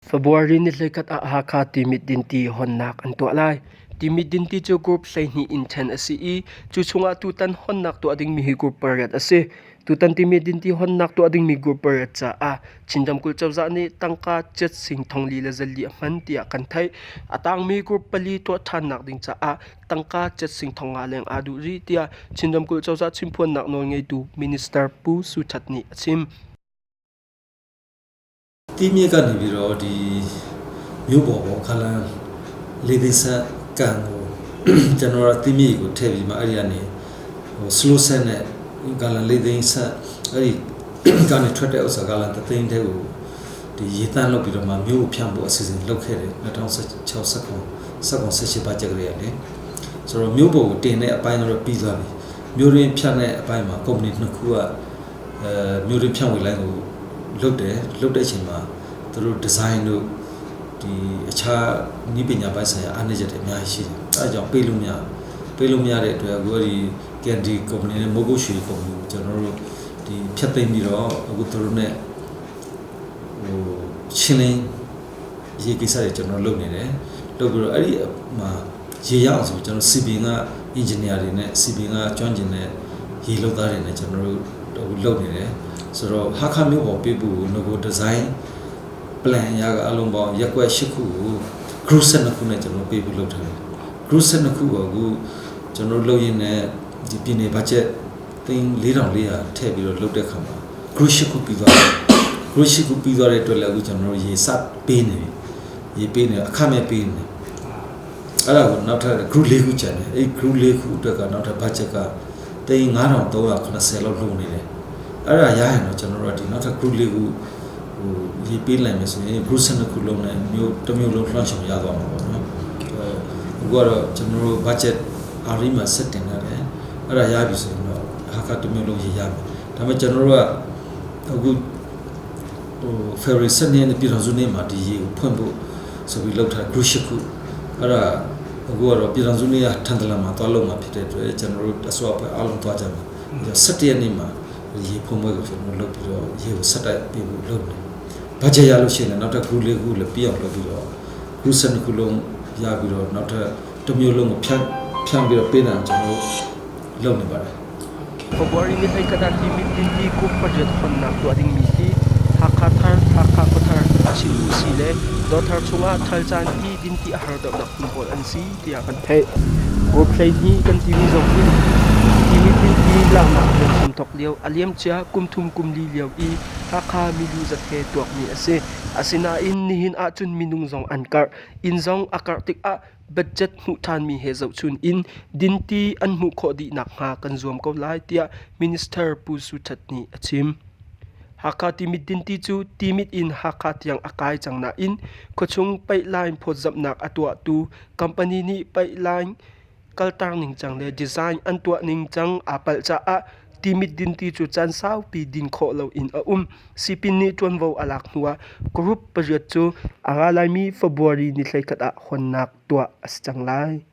February ni hlaikat a haka timit din ti honnak an tua lai. Timit din ti chu group hlai ni inten asi I chu chunga tutan honnak tu ading mi hi group parat ase. Tutan timit din ti honnak tu ading mi group parat cha a. Chindam kul chawza ni tangka chet sing thong li la zali man tia kan thai. Atang mi group pali to thanak ding cha a. Tangka chet sing thong nga leng adu ri tia. Chindam kul chawza chimpuan nak nol ngai tu Minister Pu Suchatni achim. တီးမြစ်ကနေပြီးတော့ဒီမြို့ပေါ်ပေါ်ခလန်းလေးသိန်းဆက်ကန်ကိုကျွန်တော်တီးမြစ်ကိုထည့်ပြီးမှအဲ့ဒီကနေslow set နဲ့ကလန်းလေးသိန်းဆက်အဲ့ဒီကနေထွက်တဲ့ဥစ္စာကလန်းတသိန်းတဲ့ကိုဒီရေတန်းလုပ်ပြီးတော့မှမြို့ကိုဖြန့်ဖို့အစီအစဉ်လုပ်ခဲ့တယ်2016 18ပါကြကြရလေဆိုတော့မြို့ပေါ်ကိုတင်တဲ့အပိုင်းတော့ပြီးသွားပြီမြို့ရင်းဖြန့်တဲ့အပိုင်းမှာကုမ္ပဏီနှစ်ခုကမြို့ရင်းဖြန့်ဝေလိုင်းကိုလုပ်တဲ့အချိန်မှာသူတို့ဒီဇိုင်းတို့ဒီအခြားနည်းပညာပိုင်းဆိုင်ရာအားနည်းချက်တွေအများကြီးရှိတယ်အဲအကြောင်းပေးလို့မရတဲ့အတွက်အခုဒီ Candy Company နဲ့ Mogo Shui Company ကိုကျွန်တော်တို့ဒီဖြတ်သိမ်းပြီးတော့အခုသူတို့နဲ့ရှင်းလင်းရေးကိစ္စတွေကျွန်တော်လုပ်နေတယ်လုပ်ပြီးတော့အဲ့ဒီမှာရေရအောင်ဆိုကျွန်တော် CB က engineer တွေနဲ့ CB ကကျွမ်းကျင်တဲ့ရေလုပ်သားတွေနဲ့ကျွန်တော်တို့လုပ်နေတယ်ဆိုတော့ဟာခမျိုးပေါ်ပြဖို့ငကိုဒီဇိုင်း plan ရကအလုံးပေါင်းရက်ွက်၈ခုကို group set နှစ်ခုနဲ့ကျွန်တော်ပေးဖို့လုပ်ထားတယ် group set နှစ်ခုကိုအခုကျွန်တော်လုပ်ရင်းနဲ့ဒီပြည်နယ် budget သိန်း4400ထည့်ပြီးတော့လုပ်တဲ့ခါမှာ group ၈ခုပြီးသွားတယ် group ၈ခုပြီးသွားတဲ့အတွက်လည်းအခုကျွန်တော်ရေစပေးနေပြီရေပေးနေအခမဲ့ပေးနေအဲ့ဒါကိုနောက်ထပ် group ၄ခုကျန်တယ်အဲ့ group ၄ခုအတွက်ကနောက်ထပ် budget ကသိန်း9380လောက်လုံနေတယ်အဲ့ဒါရရင်တော့ကျွန်တော်တို့ဒီနောက်ထပ် group ၄ခုရေပေးလိုက်မယ်ဆိုရင် group 12ခုလုံးနဲ့မျိုးတစ်မျိုးလုံး launch ရသွားမှာပေါ့နော်အခုကတော့ကျွန်တော်တို့ budget အားရင်းမှာ set တင်ထားတယ်အဲ့ဒါရပြီဆိုရင်တော့ဟာကတစ်မျိုးလုံးရေရမယ်ဒါပေမဲ့ကျွန်တော်တို့ကအခုFebruary 7 ရက်နေ့ပြည်တော်စုနေ့မှာဒီရေကိုဖွင့်ဖို့ဆိုပြီးလောက်ထား group 10ခုအဲ့ဒါအခုကတော့ပြည်တော်စုနေ့ကထန်တလန်မှာသွားလုပ်မှာဖြစ်တဲ့အတွက်ကျွန်တော်တို့အစိုးရအဖွဲ့အားလုံးသွားကြမှာ17ရက်နေ့မှာရေဖွင့်ပွဲကိုကျွန်တော်လုပ်ပြီးတော့ရေကိုဆက်တိုက်ပြီးလုပ်တယ်ဘတ်ဂျက်ရလို့ရှိရင်နောက်ထပ် group ၄ခုလည်းပြအောင်လုပ်ပြီးတော့ group 7ခုလုံးရပြီးတော့နောက်ထပ်တစ်မျိုးလုံးကိုဖြန့်ပြီးတော့ပေးနိုင်ကျွန်တော်လုပ်နေပါတယ် February ni hay kada timit din ti ko budget honnak tu ading mi hi hakha kothar asilu sile do thar chunga thal chan hi din ti har da nak pol an si ti akan thai go play ni kan ti mi zong ni timit din ti la na sim tok liao aliam cha kumthum kumli liao I hakha milu za the tuak ni ase asina in ni hin a chun minung zong ankar in zong akar tik a budget mu than mi he zau chun in dinti an mu kho di nak ha kan zuam ko lai tia Minister Pu Suchatni achim haka timit dinti chu timit in haka tiang akai changna in khochung pipeline phozap nak atwa tu company ni pipeline kaltar ning changle design an tua ning chang apal cha a timit dinti chu chan sau pi din kho lo in a sipin ni ton vo alak nuwa group project chu anga lai mi February ni hlaikat a honnak tua as changlai